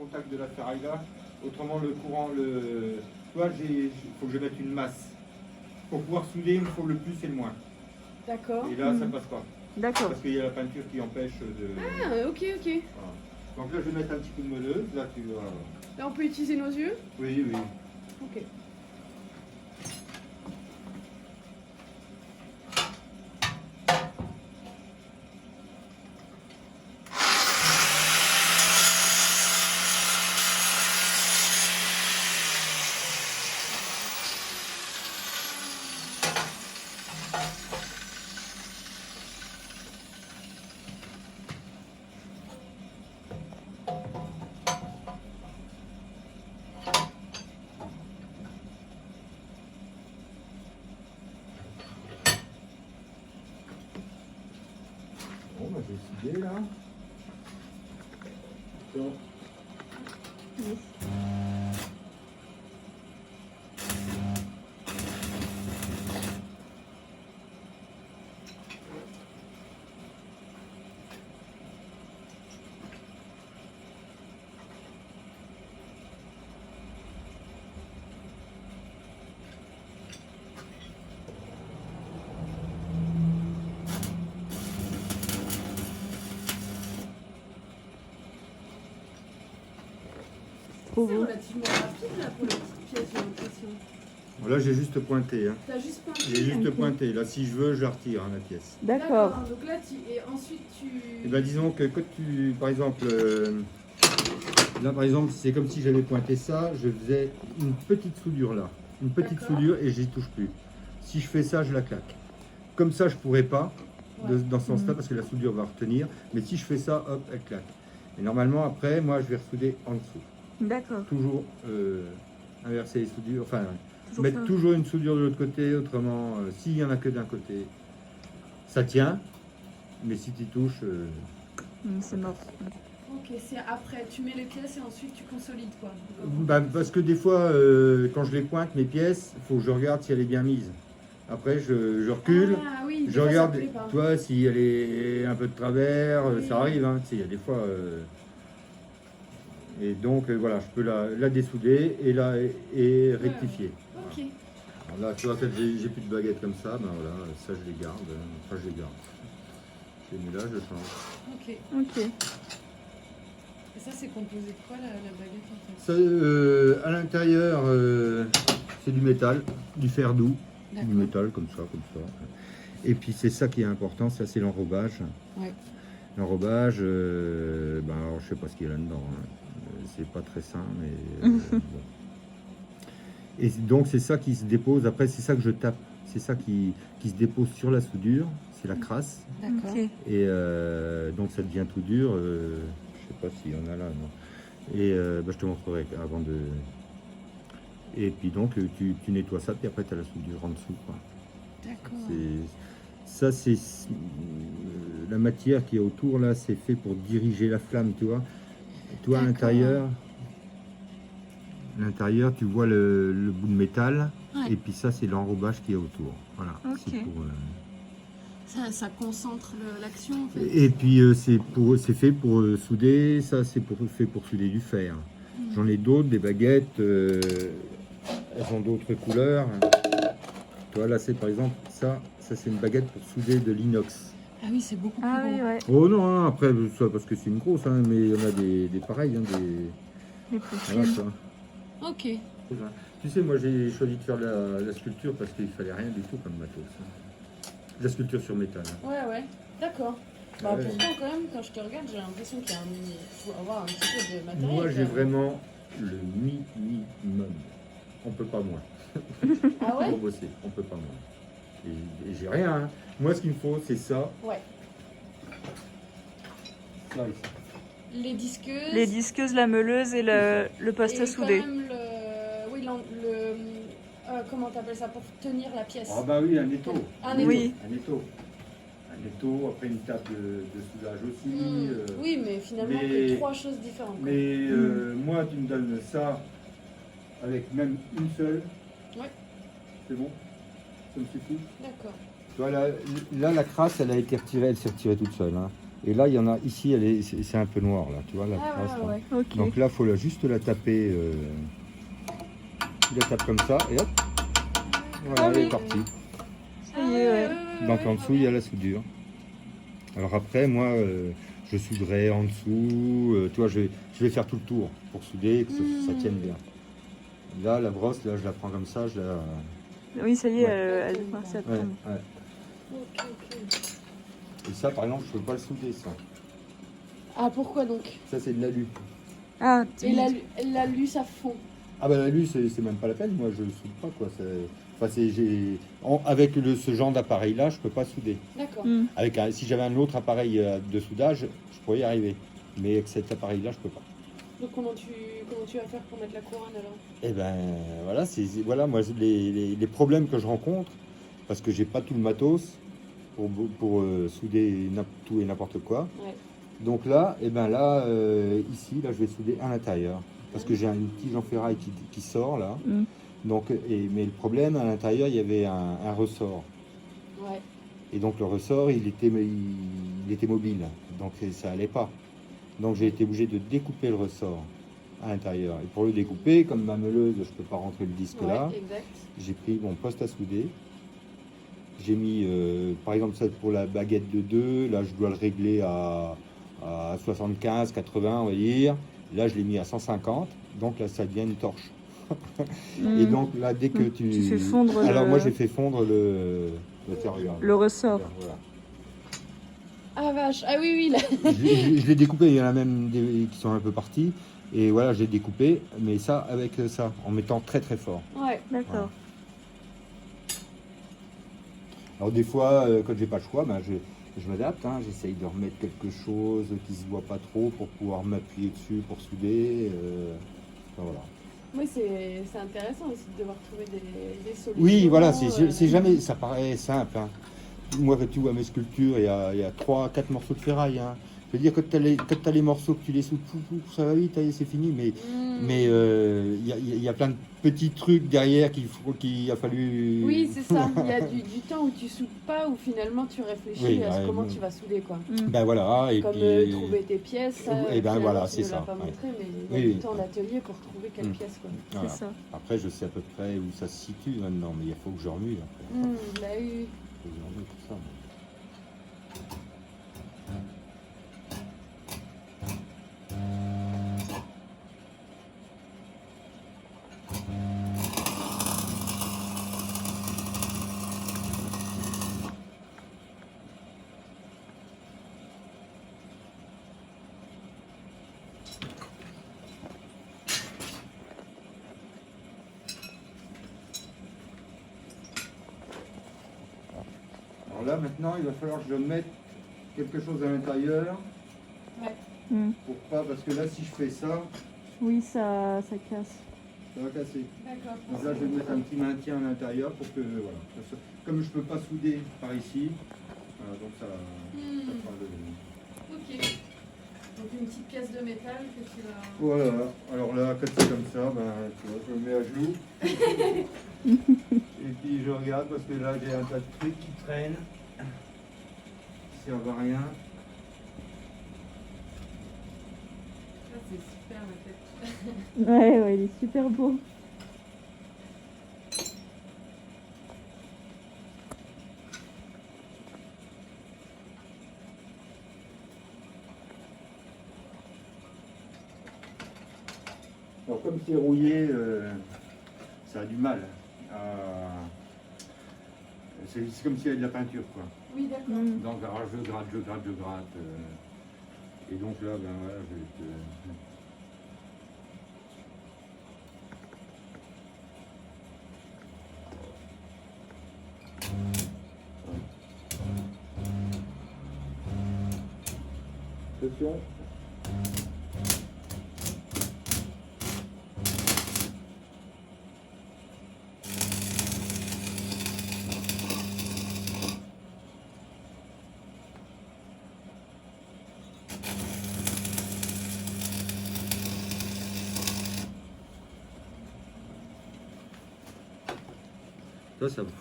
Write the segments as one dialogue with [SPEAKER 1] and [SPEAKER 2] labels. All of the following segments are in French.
[SPEAKER 1] contact de la ferraille là. Autrement, le courant, tu vois, il faut que je mette une masse. Pour pouvoir souder, il me faut le plus et le moins.
[SPEAKER 2] D'accord.
[SPEAKER 1] Et là, ça passe pas.
[SPEAKER 3] D'accord.
[SPEAKER 1] Parce qu'il y a la peinture qui empêche de...
[SPEAKER 2] Ah, ok, ok.
[SPEAKER 1] Voilà. Donc là, je vais mettre un petit coup de meuleuse. Là, tu vas...
[SPEAKER 2] Là, on peut utiliser nos yeux?
[SPEAKER 1] Oui, oui.
[SPEAKER 2] Ok.
[SPEAKER 1] Bon, bah, j'ai décidé là. Bon.
[SPEAKER 3] Trop
[SPEAKER 2] C'est
[SPEAKER 3] beau.
[SPEAKER 2] relativement rapide là pour la petite pièce, j'ai l'impression.
[SPEAKER 1] Là, j'ai juste pointé. Hein.
[SPEAKER 2] T'as juste pointé.
[SPEAKER 1] J'ai juste
[SPEAKER 3] Ok.
[SPEAKER 1] pointé. Là, si je veux, je la retire, hein, la pièce.
[SPEAKER 3] D'accord.
[SPEAKER 2] Donc là, et ensuite tu.
[SPEAKER 1] Et ben, disons que quand tu, par exemple, là, par exemple, c'est comme si j'avais pointé ça, je faisais une petite soudure là. Une petite
[SPEAKER 2] D'accord.
[SPEAKER 1] soudure et j'y touche plus. Si je fais ça, je la claque. Comme ça, je pourrais pas, dans ce sens-là, parce que la soudure va retenir. Mais si je fais ça, hop, elle claque. Et normalement, après, moi, je vais ressouder en dessous.
[SPEAKER 3] D'accord.
[SPEAKER 1] Toujours inverser les soudures, enfin,
[SPEAKER 3] Toujours
[SPEAKER 1] mettre
[SPEAKER 3] ça.
[SPEAKER 1] toujours une soudure de l'autre côté, autrement, s'il y en a que d'un côté, ça tient. Mais si tu touches,
[SPEAKER 3] C'est mort.
[SPEAKER 2] Ok, c'est après, tu mets les pièces et ensuite tu consolides quoi.
[SPEAKER 1] bah, parce que des fois, quand je les pointe, mes pièces, il faut que je regarde si elle est bien mise. Après, je recule,
[SPEAKER 2] Ah oui, des
[SPEAKER 1] je
[SPEAKER 2] fois, ça
[SPEAKER 1] regarde,
[SPEAKER 2] plaît pas.
[SPEAKER 1] toi, si elle est un peu de travers,
[SPEAKER 2] Oui.
[SPEAKER 1] ça arrive, hein, tu sais, il y a des fois... et donc, voilà, je peux la dessouder et rectifier.
[SPEAKER 2] Ok.
[SPEAKER 1] Alors là, tu vois, j'ai plus de baguettes comme ça, ben voilà, ça je les garde, enfin je les garde. Et là, je change.
[SPEAKER 2] Ok.
[SPEAKER 3] Ok.
[SPEAKER 2] Et ça, c'est composé de quoi la baguette en fait?
[SPEAKER 1] Ça, à l'intérieur, c'est du métal, du fer doux, du
[SPEAKER 2] D'accord.
[SPEAKER 1] métal comme ça, comme ça. Et puis c'est ça qui est important, ça c'est l'enrobage.
[SPEAKER 2] Ouais.
[SPEAKER 1] L'enrobage, ben alors je sais pas ce qu'il y a là-dedans, hein. C'est pas très sain, mais bon. Et donc c'est ça qui se dépose, après c'est ça que je tape, c'est ça qui se dépose sur la soudure, c'est la crasse.
[SPEAKER 2] D'accord.
[SPEAKER 3] Ok.
[SPEAKER 1] Et donc ça devient tout dur, je sais pas s'il y en a là, non. Et bah, je te montrerai avant de... Et puis donc tu nettoies ça, puis après tu as la soudure en dessous, quoi.
[SPEAKER 2] D'accord.
[SPEAKER 1] Ça c'est la matière qui est autour là, c'est fait pour diriger la flamme, tu vois. Toi à
[SPEAKER 2] D'accord.
[SPEAKER 1] l'intérieur tu vois le bout de métal,
[SPEAKER 2] Ouais.
[SPEAKER 1] et puis ça c'est l'enrobage qui est autour. Voilà.
[SPEAKER 3] Ok.
[SPEAKER 1] C'est pour,
[SPEAKER 2] Ça concentre l'action en fait.
[SPEAKER 1] et puis c'est fait pour souder, ça c'est fait pour souder du fer. J'en ai d'autres, des baguettes, elles ont d'autres couleurs. Toi là c'est par exemple ça c'est une baguette pour souder de l'inox.
[SPEAKER 2] Ah oui, c'est beaucoup plus
[SPEAKER 3] Ah
[SPEAKER 2] gros.
[SPEAKER 3] oui, ouais.
[SPEAKER 1] Oh non, hein, après ça parce que c'est une grosse, hein, mais il y en a des pareils, hein,
[SPEAKER 3] Les plus
[SPEAKER 1] voilà
[SPEAKER 3] fines.
[SPEAKER 1] ça.
[SPEAKER 2] Ok.
[SPEAKER 1] Tu sais, moi j'ai choisi de faire la sculpture parce qu'il fallait rien du tout comme matos. La sculpture sur métal. Hein.
[SPEAKER 2] Ouais, ouais. D'accord. Bah
[SPEAKER 1] Ouais.
[SPEAKER 2] pourtant quand même, quand je te regarde, j'ai l'impression qu'il y a faut avoir un petit peu de matériel.
[SPEAKER 1] Moi
[SPEAKER 2] quand
[SPEAKER 1] j'ai
[SPEAKER 2] même.
[SPEAKER 1] vraiment le minimum. On peut pas moins.
[SPEAKER 2] Ah ouais?
[SPEAKER 1] Pour bosser, on peut pas moins. Et j'ai rien. Hein. Moi ce qu'il me faut c'est ça.
[SPEAKER 2] Ouais.
[SPEAKER 1] Ça ici.
[SPEAKER 2] Les disqueuses.
[SPEAKER 3] Les disqueuses, la meuleuse et le poste
[SPEAKER 2] et
[SPEAKER 3] à
[SPEAKER 2] quand
[SPEAKER 3] souder.
[SPEAKER 2] même oui, comment t'appelles ça pour tenir la pièce?
[SPEAKER 1] Ah bah oui, un étau.
[SPEAKER 2] Un étau.
[SPEAKER 3] Oui.
[SPEAKER 1] Un étau. Un étau, après une table de soudage aussi.
[SPEAKER 2] Oui, mais finalement,
[SPEAKER 1] mais-
[SPEAKER 2] que trois choses différentes. quoi.
[SPEAKER 1] Mais moi, tu me donnes ça avec même une seule.
[SPEAKER 2] Ouais.
[SPEAKER 1] C'est bon. Ça me suffit.
[SPEAKER 2] D'accord.
[SPEAKER 1] Tu vois, là, la crasse, elle a été retirée, elle s'est retirée toute seule. Hein. Et là, il y en a ici, c'est un peu noir là, tu vois la
[SPEAKER 2] Ah
[SPEAKER 1] trace, là.
[SPEAKER 2] ouais, ouais.
[SPEAKER 3] Ok.
[SPEAKER 1] Donc là, il faut juste la taper. Tu la tapes comme ça et hop, voilà,
[SPEAKER 3] Ah
[SPEAKER 1] elle
[SPEAKER 3] oui.
[SPEAKER 1] est partie.
[SPEAKER 3] Ça y est, ouais.
[SPEAKER 1] Donc en dessous, il y a la soudure. Alors après, moi, je souderai en dessous. Tu vois, je vais faire tout le tour pour souder et que ça tienne bien. Là, la brosse, là, je la prends comme ça, je la...
[SPEAKER 3] Oui, ça y est,
[SPEAKER 1] Ouais.
[SPEAKER 3] elle est commencée à
[SPEAKER 1] Ouais,
[SPEAKER 3] tomber.
[SPEAKER 1] ouais.
[SPEAKER 2] Ok, ok.
[SPEAKER 1] Et ça, par exemple, je peux pas le souder, ça.
[SPEAKER 2] Ah, pourquoi donc?
[SPEAKER 1] Ça, c'est de l'alu.
[SPEAKER 3] Ah,
[SPEAKER 2] Et
[SPEAKER 3] oui.
[SPEAKER 2] l'alu, ça fond.
[SPEAKER 1] Ah bah l'alu, c'est même pas la peine. Moi, je soude pas, quoi. Enfin, avec ce genre d'appareil-là, je peux pas souder.
[SPEAKER 2] D'accord.
[SPEAKER 3] Hmm.
[SPEAKER 1] Si j'avais un autre appareil de soudage, je pourrais y arriver. Mais avec cet appareil-là, je peux pas.
[SPEAKER 2] Donc comment tu vas faire pour mettre la couronne alors?
[SPEAKER 1] Et ben voilà, voilà moi les problèmes que je rencontre, parce que j'ai pas tout le matos pour souder tout et n'importe quoi.
[SPEAKER 2] Ouais.
[SPEAKER 1] Donc là, et ben là, ici, là, je vais souder à l'intérieur, parce que j'ai une tige en ferraille qui sort là.
[SPEAKER 3] Hmm.
[SPEAKER 1] Donc, mais le problème, à l'intérieur, il y avait un ressort.
[SPEAKER 2] Ouais.
[SPEAKER 1] Et donc le ressort, il était mobile, donc ça allait pas. Donc j'ai été obligé de découper le ressort à l'intérieur. Et pour le découper, comme ma meuleuse, je peux pas rentrer le disque là,
[SPEAKER 2] Ouais, exact.
[SPEAKER 1] j'ai pris mon poste à souder. J'ai mis, par exemple, ça pour la baguette de 2, là je dois le régler à 75, 80, on va dire. Là je l'ai mis à 150, donc là ça devient une torche. Et donc là, dès que tu...
[SPEAKER 3] Tu fais fondre
[SPEAKER 1] Alors
[SPEAKER 3] le...
[SPEAKER 1] moi j'ai fait fondre le tiens,
[SPEAKER 3] le ressort.
[SPEAKER 1] Voilà.
[SPEAKER 2] Ah vache, ah oui, oui, là.
[SPEAKER 1] Je l'ai découpé, il y en a même des qui sont un peu partis. Et voilà, j'ai découpé, mais ça avec ça, en mettant très très fort.
[SPEAKER 2] Ouais.
[SPEAKER 3] D'accord.
[SPEAKER 1] Alors des fois, quand j'ai pas le choix, ben, je m'adapte, hein, j'essaye de remettre quelque chose qui se voit pas trop pour pouvoir m'appuyer dessus pour souder. Enfin, voilà.
[SPEAKER 2] Oui, c'est intéressant aussi de devoir trouver des solutions.
[SPEAKER 1] Oui, voilà, c'est jamais, ça paraît simple. Hein. Moi, quand tu vois mes sculptures, il y a 3-4 morceaux de ferraille. Hein. Je veux dire, quand tu as les morceaux, que tu les soudes, ça va vite, c'est fini. Mais il y a plein de petits trucs derrière qu'il a fallu...
[SPEAKER 2] Oui, c'est ça. Il y a du temps où tu soudes pas, où finalement tu réfléchis à comment tu vas souder, quoi.
[SPEAKER 1] Ben voilà, et
[SPEAKER 2] Comme
[SPEAKER 1] puis...
[SPEAKER 2] trouver tes pièces, ça,
[SPEAKER 1] Et ben
[SPEAKER 2] finalement,
[SPEAKER 1] voilà,
[SPEAKER 2] tu
[SPEAKER 1] c'est
[SPEAKER 2] ne l'as
[SPEAKER 1] ça.
[SPEAKER 2] pas
[SPEAKER 1] Ouais.
[SPEAKER 2] montré, mais il y a
[SPEAKER 1] Oui,
[SPEAKER 2] du temps d'atelier pour trouver quelle pièce, quoi.
[SPEAKER 1] Voilà.
[SPEAKER 3] C'est ça.
[SPEAKER 1] Après, je sais à peu près où ça se situe maintenant, mais il faut que je remue. Là.
[SPEAKER 2] Bah oui.
[SPEAKER 1] Faut que je remue tout ça. Alors là, maintenant, il va falloir que je mette quelque chose à l'intérieur.
[SPEAKER 2] Ouais.
[SPEAKER 3] Hmm.
[SPEAKER 1] Pour pas, parce que là, si je fais ça,
[SPEAKER 3] Oui, ça casse.
[SPEAKER 1] ça va casser.
[SPEAKER 2] D'accord.
[SPEAKER 1] Donc là, je vais mettre un petit maintien à l'intérieur pour que, voilà. Comme je peux pas souder par ici, voilà, donc ça fera le...
[SPEAKER 2] Ok. Donc une petite pièce de métal que tu vas...
[SPEAKER 1] Voilà, alors là, quand c'est comme ça, ben, tu vois, je me mets à genoux. Et puis je regarde parce que là, j'ai un tas de trucs qui traînent. Qui servent à rien.
[SPEAKER 2] Ça, c'est super, la tête.
[SPEAKER 3] Ouais, il est super beau.
[SPEAKER 1] Alors comme c'est rouillé, ça a du mal. C'est comme s'il y avait de la peinture, quoi.
[SPEAKER 2] Oui, d'accord.
[SPEAKER 3] Hmm.
[SPEAKER 1] Donc alors, je gratte. Et donc là, ben voilà, je vais te... Attention.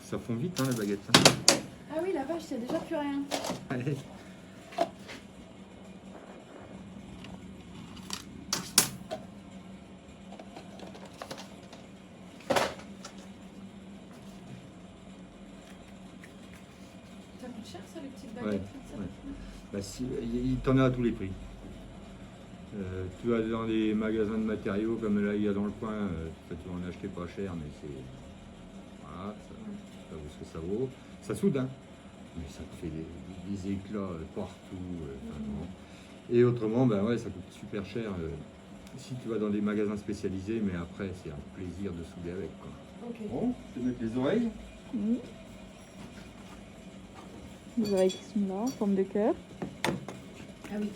[SPEAKER 1] Ça fond vite, hein, la baguette.
[SPEAKER 2] Ah oui, la vache, il n'y a déjà plus rien.
[SPEAKER 1] Ouais.
[SPEAKER 2] cher ça, les petites
[SPEAKER 1] Ouais,
[SPEAKER 2] baguettes comme ça?
[SPEAKER 1] ouais. Bah, si, t'en as à tous les prix. Tu vas dans des magasins de matériaux comme là il y a dans le coin, tu vas en acheter pas cher, mais c'est. Voilà, ça vaut ce que ça vaut. Ça soude, hein. Mais ça te fait des éclats partout. Vraiment. Et autrement, ben ouais, ça coûte super cher si tu vas dans des magasins spécialisés, mais après, c'est un plaisir de souder avec, quoi.
[SPEAKER 2] Ok.
[SPEAKER 1] Bon, je te mets les oreilles.
[SPEAKER 3] Oui. Les oreilles qui sont là, en forme de cœur.
[SPEAKER 2] Ah oui.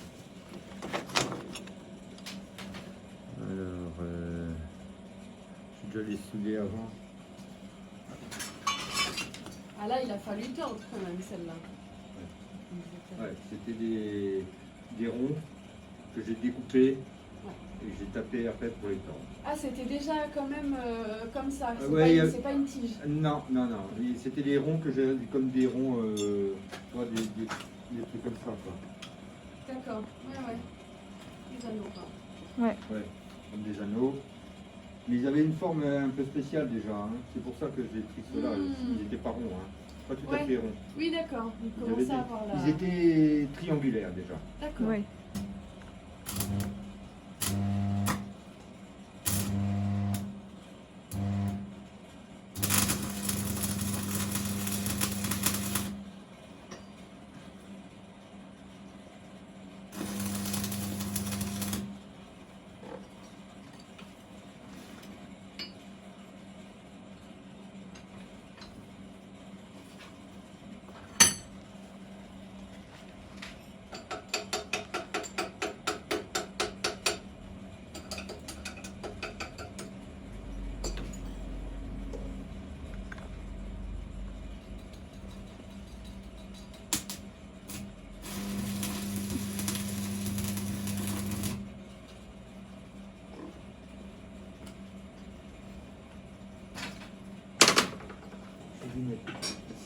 [SPEAKER 1] Alors, j'ai déjà les soudés avant.
[SPEAKER 2] Ah là, il a fallu tordre quand même celle-là.
[SPEAKER 1] Ouais, c'était des ronds que j'ai découpés et que j'ai tapé après pour les tordre.
[SPEAKER 2] Ah, c'était déjà quand même comme ça, c'est
[SPEAKER 1] Ouais,
[SPEAKER 2] pas, c'est pas une tige.
[SPEAKER 1] Non, non, non. C'était des ronds que j'ai comme des ronds, des trucs comme ça, quoi.
[SPEAKER 2] D'accord, ouais. Des anneaux, quoi.
[SPEAKER 3] Ouais.
[SPEAKER 1] Ouais, comme des anneaux. Mais ils avaient une forme un peu spéciale déjà. Hein. C'est pour ça que j'ai pris ceux-là. Ils n'étaient pas ronds. Hein. Pas tout à fait ronds.
[SPEAKER 2] Oui, d'accord. Ils
[SPEAKER 1] Ils
[SPEAKER 2] commençaient à avoir la...
[SPEAKER 1] Ils étaient triangulaires déjà.
[SPEAKER 2] D'accord.
[SPEAKER 3] Ouais.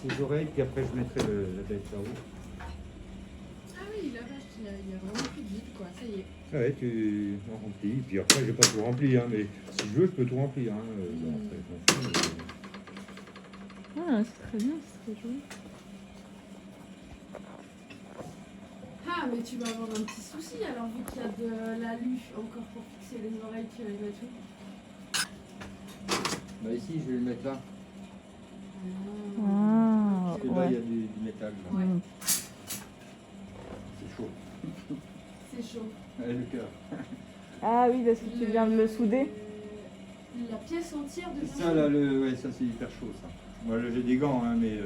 [SPEAKER 1] Ses oreilles, puis après je mettrai la bête là-haut.
[SPEAKER 2] Ah oui, la vache, il y a vraiment plus de vide, quoi. Ça y est.
[SPEAKER 1] Ah ouais, tu en remplis. Puis après, j'ai pas tout rempli, hein, mais si je veux, je peux tout remplir. Hein. Bon, après, je m'en fous,
[SPEAKER 3] Ah, c'est très bien, c'est très joli.
[SPEAKER 2] Ah, mais tu vas avoir un petit souci alors, vu qu'il y a de l'alu encore pour fixer les oreilles, tu vas y mettre où?
[SPEAKER 1] Bah ici, je vais le mettre là.
[SPEAKER 3] Ah,
[SPEAKER 1] Et là,
[SPEAKER 3] ouais.
[SPEAKER 1] il y a du métal. Là.
[SPEAKER 2] Ouais.
[SPEAKER 3] Mm.
[SPEAKER 1] C'est chaud.
[SPEAKER 2] C'est chaud.
[SPEAKER 1] Ouais, le cœur.
[SPEAKER 3] Ah oui, parce que tu viens de le souder.
[SPEAKER 2] La pièce entière de
[SPEAKER 1] Ça, là, ouais, ça c'est hyper chaud, ça. Moi, là, j'ai des gants, hein, mais...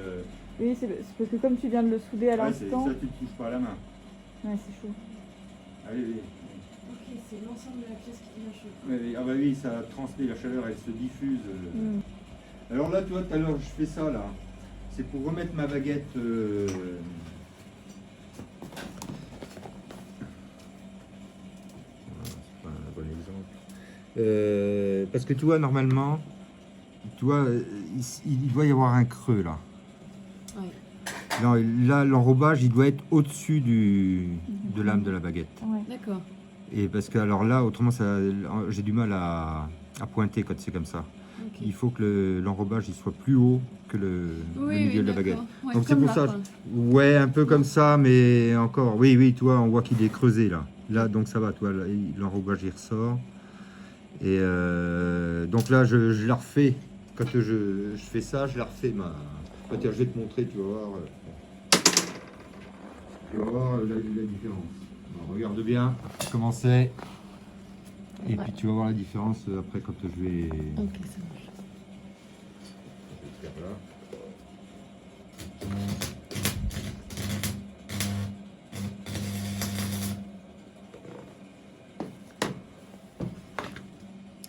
[SPEAKER 3] Oui, c'est parce que comme tu viens de le souder à
[SPEAKER 1] ouais,
[SPEAKER 3] l'instant.
[SPEAKER 1] ça, tu ne touches pas à la main.
[SPEAKER 3] Ouais, c'est chaud.
[SPEAKER 1] Allez, oui.
[SPEAKER 2] Ok, c'est l'ensemble de la pièce qui devient chaude.
[SPEAKER 1] Ouais, ah bah oui, ça transmet la chaleur, elle se diffuse.
[SPEAKER 3] Mm.
[SPEAKER 1] Alors là, tu vois, tout à l'heure, je fais ça, là. C'est pour remettre ma baguette... c'est pas un bon exemple. Parce que tu vois, normalement, tu vois, il doit y avoir un creux, là.
[SPEAKER 2] Ouais.
[SPEAKER 1] Non, là, l'enrobage, il doit être au-dessus de l'âme de la baguette.
[SPEAKER 3] Ouais.
[SPEAKER 2] D'accord.
[SPEAKER 1] Et parce que, alors là, autrement, j'ai du mal à pointer quand c'est comme ça.
[SPEAKER 2] Ok.
[SPEAKER 1] Il faut que l'enrobage il soit plus haut que le milieu de la baguette.
[SPEAKER 2] Ouais,
[SPEAKER 1] Donc c'est
[SPEAKER 2] comme
[SPEAKER 1] pour
[SPEAKER 2] là,
[SPEAKER 1] ça.
[SPEAKER 2] quoi.
[SPEAKER 1] Ouais, un peu comme ça, mais encore. Oui, oui, tu vois, on voit qu'il est creusé là. Là, donc ça va, tu vois, l'enrobage il ressort. Et donc là, je la refais. Quand je fais ça, je la refais. Je vais te montrer, tu vas voir. Tu vas voir la différence. Alors, regarde bien comment c'est. Et puis tu vas voir la différence après quand je vais.
[SPEAKER 2] Ok, ça marche.
[SPEAKER 1] Je vais faire là.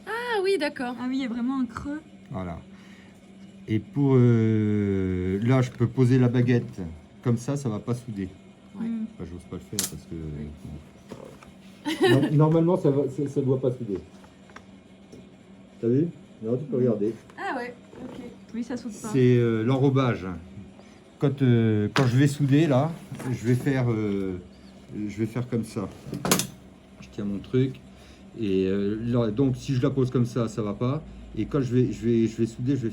[SPEAKER 2] Ah oui, d'accord.
[SPEAKER 3] Ah oui, il y a vraiment un creux.
[SPEAKER 1] Voilà. Et pour là, je peux poser la baguette comme ça va pas souder.
[SPEAKER 2] Ouais.
[SPEAKER 3] Mm.
[SPEAKER 1] Enfin, j'ose pas le faire parce que normalement ça doit pas souder. T'as vu? Non, tu peux regarder.
[SPEAKER 2] Ah ouais, ok.
[SPEAKER 3] Oui, ça saute pas.
[SPEAKER 1] C'est l'enrobage. Quand je vais souder là, je vais faire comme ça. Je tiens mon truc et là, donc si je la pose comme ça va pas. Et quand je vais souder, je vais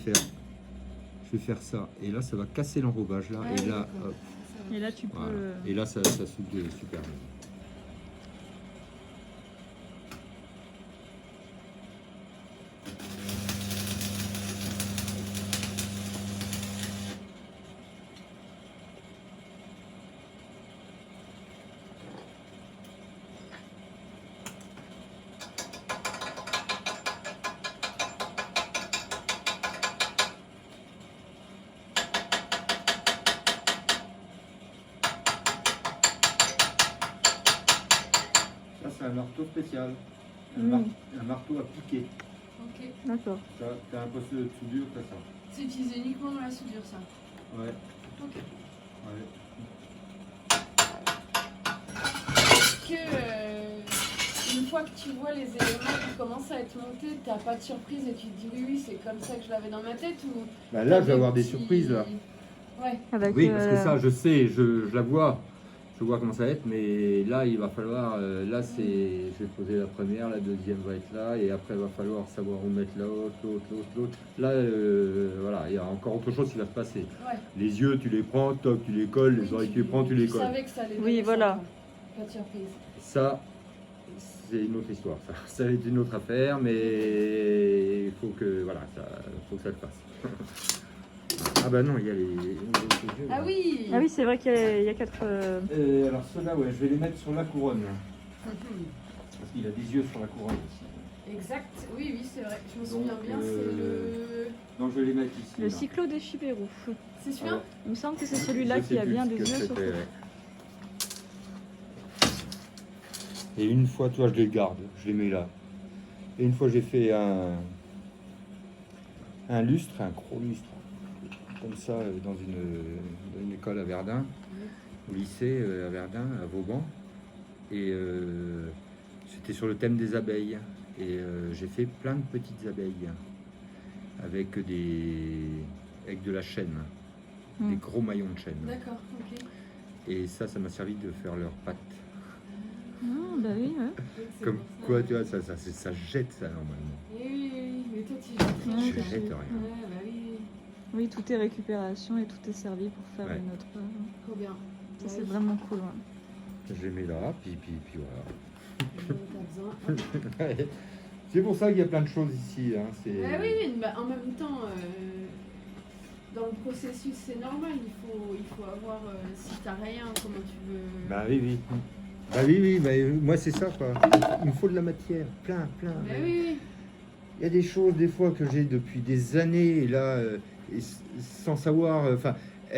[SPEAKER 1] faire ça. Et là, ça va casser l'enrobage là.
[SPEAKER 2] Ah
[SPEAKER 1] et
[SPEAKER 2] oui,
[SPEAKER 1] là,
[SPEAKER 2] d'accord.
[SPEAKER 1] hop,
[SPEAKER 2] Ça
[SPEAKER 3] Et là, tu peux.
[SPEAKER 1] Voilà. Et là, ça soude super bien. Ça, c'est un marteau spécial. Un marteau à piquer.
[SPEAKER 2] Ok.
[SPEAKER 3] D'accord.
[SPEAKER 1] Tu as un poste de soudure, t'as ça.
[SPEAKER 2] C'est utilisé uniquement dans la soudure, ça.
[SPEAKER 1] Ouais.
[SPEAKER 2] Ok.
[SPEAKER 1] Ouais.
[SPEAKER 2] Est-ce que une fois que tu vois les éléments qui commencent à être montés, t'as pas de surprise et tu te dis oui, c'est comme ça que je l'avais dans ma tête ou
[SPEAKER 1] Bah là,
[SPEAKER 2] t'as
[SPEAKER 1] je vais avoir des
[SPEAKER 2] petits-
[SPEAKER 1] surprises là.
[SPEAKER 2] Ouais.
[SPEAKER 3] Avec,
[SPEAKER 1] Oui, parce que ça, je sais, je la vois. Je vois comment ça va être, mais là, il va falloir. Là, c'est. Je vais poser la première, la deuxième va être là, et après, il va falloir savoir où mettre l'autre. Là, voilà, il y a encore autre chose qui va se passer.
[SPEAKER 2] Ouais.
[SPEAKER 1] Les yeux, tu les prends, toc, tu les colles, les
[SPEAKER 2] Oui,
[SPEAKER 1] oreilles, tu les prends, tu les
[SPEAKER 2] Tu
[SPEAKER 1] colles.
[SPEAKER 2] savais que ça allait
[SPEAKER 3] Oui,
[SPEAKER 2] donner
[SPEAKER 3] voilà.
[SPEAKER 2] ça, quoi. Pas de surprise.
[SPEAKER 1] Ça, c'est une autre histoire. Ça va être une autre affaire, mais il faut que, voilà, faut que ça le fasse. Ah bah non, il y a les yeux.
[SPEAKER 2] Ah oui.
[SPEAKER 3] Ah oui, c'est vrai qu'il y a 4.
[SPEAKER 1] Alors ceux-là, ouais, je vais les mettre sur la couronne. Parce qu'il a des yeux sur la couronne aussi.
[SPEAKER 2] Exact. Oui, oui, c'est vrai. Je me
[SPEAKER 1] Donc,
[SPEAKER 2] souviens bien. C'est le.
[SPEAKER 1] Donc je vais les mettre ici.
[SPEAKER 3] Le
[SPEAKER 1] là.
[SPEAKER 3] cyclo des Chibérou.
[SPEAKER 2] C'est celui-là.
[SPEAKER 3] Il me semble que c'est celui-là
[SPEAKER 1] Je
[SPEAKER 3] qui
[SPEAKER 1] sais
[SPEAKER 3] a
[SPEAKER 1] plus
[SPEAKER 3] bien
[SPEAKER 1] ce
[SPEAKER 3] des
[SPEAKER 1] que
[SPEAKER 3] yeux sur
[SPEAKER 1] c'était,
[SPEAKER 3] le.
[SPEAKER 1] ouais. Et une fois, toi, je les garde, je les mets là. Et une fois, j'ai fait un lustre, un gros lustre, comme ça, dans une école à Verdun, au lycée à Verdun, à Vauban. Et c'était sur le thème des abeilles. Et j'ai fait plein de petites abeilles avec de la chaîne, des gros maillons de chaîne.
[SPEAKER 2] D'accord. Ok.
[SPEAKER 1] Et ça m'a servi de faire leurs pattes.
[SPEAKER 3] Ah, bah oui, ouais.
[SPEAKER 2] C'est
[SPEAKER 1] Comme
[SPEAKER 2] pour ça.
[SPEAKER 1] quoi, tu vois, ça jette ça normalement.
[SPEAKER 2] Oui, oui, oui. Mais toi, tu jettes rien.
[SPEAKER 3] Ouais,
[SPEAKER 1] Je
[SPEAKER 3] bah,
[SPEAKER 1] jette
[SPEAKER 2] Ouais,
[SPEAKER 1] rien.
[SPEAKER 2] bah oui.
[SPEAKER 3] Oui, tout est récupération et tout est servi pour faire
[SPEAKER 1] Ouais.
[SPEAKER 3] une autre.
[SPEAKER 2] Trop bien.
[SPEAKER 3] Ça, c'est vraiment cool. Ouais.
[SPEAKER 1] Je les mets là, puis voilà.
[SPEAKER 2] T'as besoin.
[SPEAKER 1] C'est pour ça qu'il y a plein de choses ici. Hein.
[SPEAKER 2] Ah oui, oui, bah, en même temps, dans le processus, c'est normal. Il faut avoir. Si t'as rien, comment tu veux.
[SPEAKER 1] Bah oui, oui. Bah oui, oui, bah, moi c'est ça quoi. Il me faut de la matière, plein.
[SPEAKER 2] Bah oui, oui.
[SPEAKER 1] Il y a des choses des fois que j'ai depuis des années, et là, sans savoir, enfin,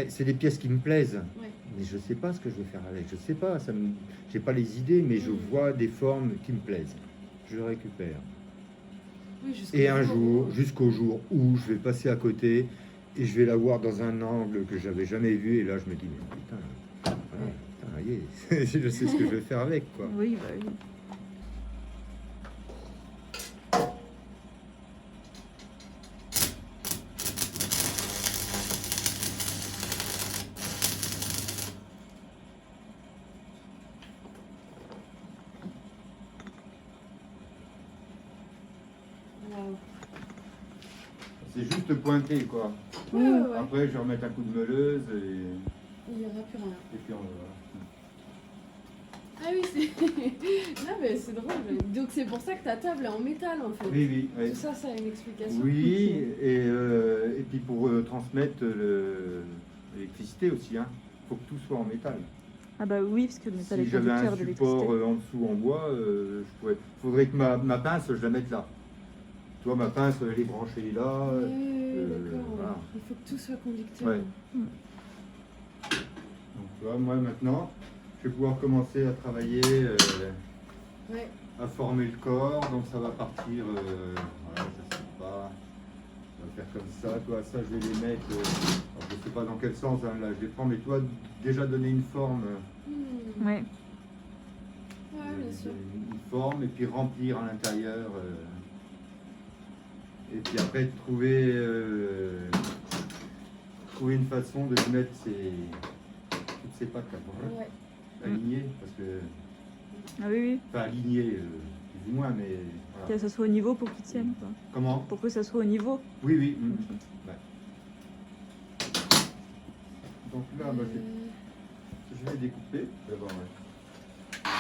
[SPEAKER 1] c'est des pièces qui me plaisent.
[SPEAKER 2] Ouais.
[SPEAKER 1] Mais je sais pas ce que je vais faire avec, je sais pas, j'ai pas les idées, mais je vois des formes qui me plaisent. Je le récupère.
[SPEAKER 2] Oui,
[SPEAKER 1] Et un jour, jusqu'au jour où je vais passer à côté et je vais la voir dans un angle que j'avais jamais vu, et là je me dis, mais putain, voilà, putain, yeah, je sais ce que je vais faire avec, quoi.
[SPEAKER 3] Oui, bah oui.
[SPEAKER 2] Wow.
[SPEAKER 1] C'est juste pointé, quoi.
[SPEAKER 2] Ouais, ouais, ouais.
[SPEAKER 1] Après, je vais remettre un coup de meuleuse et
[SPEAKER 2] Il n'y aura plus rien.
[SPEAKER 1] puis on va.
[SPEAKER 2] Ah oui, c'est. Non, mais c'est drôle. Donc, c'est pour ça que ta table est en métal, en fait.
[SPEAKER 1] Oui, oui.
[SPEAKER 2] Tout ça, ça a une explication.
[SPEAKER 1] Oui, et puis pour transmettre l'électricité aussi, hein. Faut que tout soit en métal.
[SPEAKER 3] Ah bah oui, parce que le métal
[SPEAKER 1] Si
[SPEAKER 3] est
[SPEAKER 1] j'avais
[SPEAKER 3] conducteur
[SPEAKER 1] un
[SPEAKER 3] d'électricité.
[SPEAKER 1] support en dessous en bois, je pourrais. Faudrait que ma pince, je la mette là. Tu vois, ma pince, elle est branchée là.
[SPEAKER 2] Oui, d'accord.
[SPEAKER 1] voilà.
[SPEAKER 2] Il faut que tout soit conducteur.
[SPEAKER 1] Ouais. Donc, tu vois, moi maintenant, je vais pouvoir commencer à travailler,
[SPEAKER 2] Ouais.
[SPEAKER 1] à former le corps. Donc ça va partir. Voilà, je sais pas. On va faire comme ça. Toi, ça, je vais les mettre. Alors, je sais pas dans quel sens. Hein, là, je les prends, mais toi, déjà donner une forme.
[SPEAKER 3] Ouais.
[SPEAKER 2] Ouais, bien sûr.
[SPEAKER 1] Une forme et puis remplir à l'intérieur. Et puis après trouver une façon de lui mettre toutes ses pattes là, voilà.
[SPEAKER 2] Ouais.
[SPEAKER 1] Alignées, parce que
[SPEAKER 3] Ah oui, oui.
[SPEAKER 1] pas alignées plus ou moins, mais voilà.
[SPEAKER 3] Que ça soit au niveau pour qu'il tienne, quoi.
[SPEAKER 1] Comment?
[SPEAKER 3] Pour que ça soit au niveau.
[SPEAKER 1] Oui, oui. Ouais. Donc là, bah, Je vais découper d'abord. Ouais.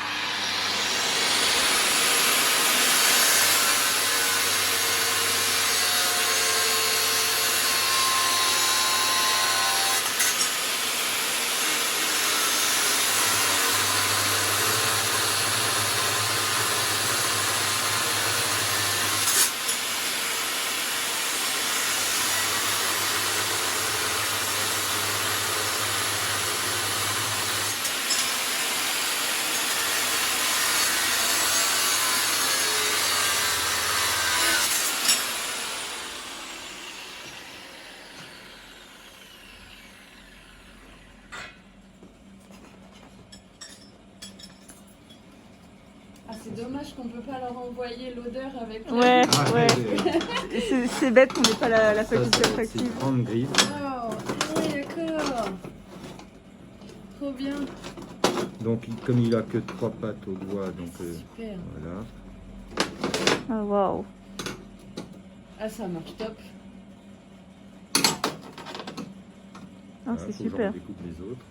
[SPEAKER 2] Ah, c'est dommage qu'on peut pas leur envoyer l'odeur avec la-
[SPEAKER 3] Ouais,
[SPEAKER 1] Ah,
[SPEAKER 3] ouais.
[SPEAKER 1] ouais.
[SPEAKER 3] C'est bête qu'on n'ait pas la
[SPEAKER 1] Ça,
[SPEAKER 3] faculté
[SPEAKER 1] c'est
[SPEAKER 3] attractive.
[SPEAKER 1] une grande griffe.
[SPEAKER 2] Oh, ah ouais, d'accord. Trop bien.
[SPEAKER 1] Donc, comme il a que 3 pattes au doigt, donc
[SPEAKER 2] Super.
[SPEAKER 1] voilà.
[SPEAKER 3] Ah, waouh.
[SPEAKER 2] Ah, ça marche top.
[SPEAKER 3] Ah,
[SPEAKER 1] Voilà,
[SPEAKER 3] c'est
[SPEAKER 1] faut que j'en
[SPEAKER 3] super.
[SPEAKER 1] découpe les autres.